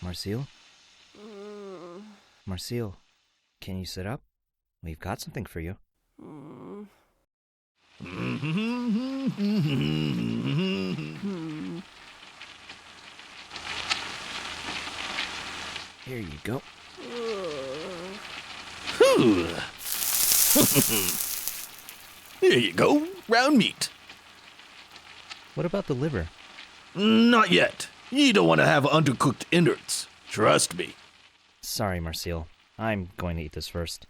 Marcille? Marcille, can you sit up? We've got something for you. Here you go. Here you go, round meat. What about the liver? Not yet. You don't want to have undercooked innards. Trust me. Sorry, Marcille. I'm going to eat this first.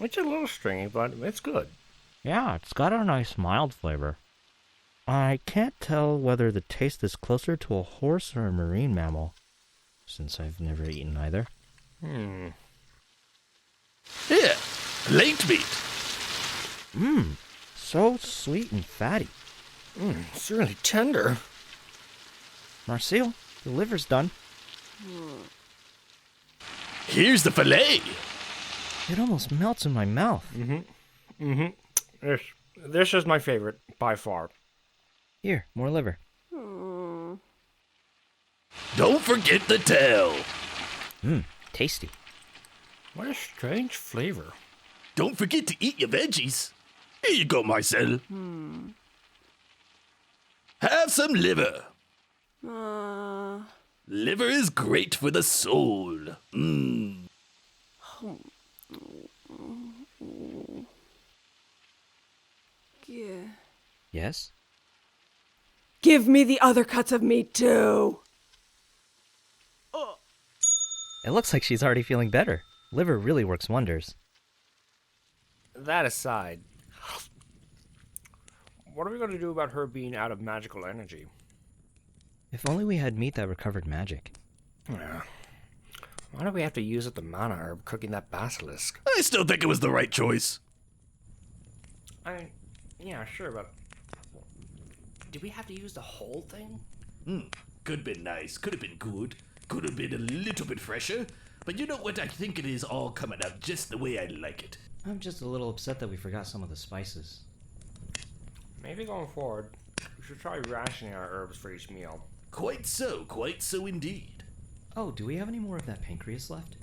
It's a little stringy, but it's good. Yeah, it's got a nice mild flavor. I can't tell whether the taste is closer to a horse or a marine mammal, since I've never eaten either. Here, late meat. So sweet and fatty. It's really tender. Marcille, the liver's done. Here's the fillet. It almost melts in my mouth. This is my favorite, by far. Here, more liver. Don't forget the tail. Tasty. What a strange flavor. Don't forget to eat your veggies. Here you go, Marcille. Have some liver. Liver is great for the soul. Yes? Give me the other cuts of meat, too. It looks like she's already feeling better. Liver really works wonders. That aside, what are we going to do about her being out of magical energy? If only we had meat that recovered magic. Yeah. Why do we have to use up the mana herb cooking that basilisk? I still think it was the right choice. Yeah, sure, but did we have to use the whole thing? Could have been nice, could have been good, could have been a little bit fresher. But you know what? I think it is all coming out just the way I like it. I'm just a little upset that we forgot some of the spices. Maybe going forward, we should try rationing our herbs for each meal. Quite so indeed. Oh, do we have any more of that pancreas left?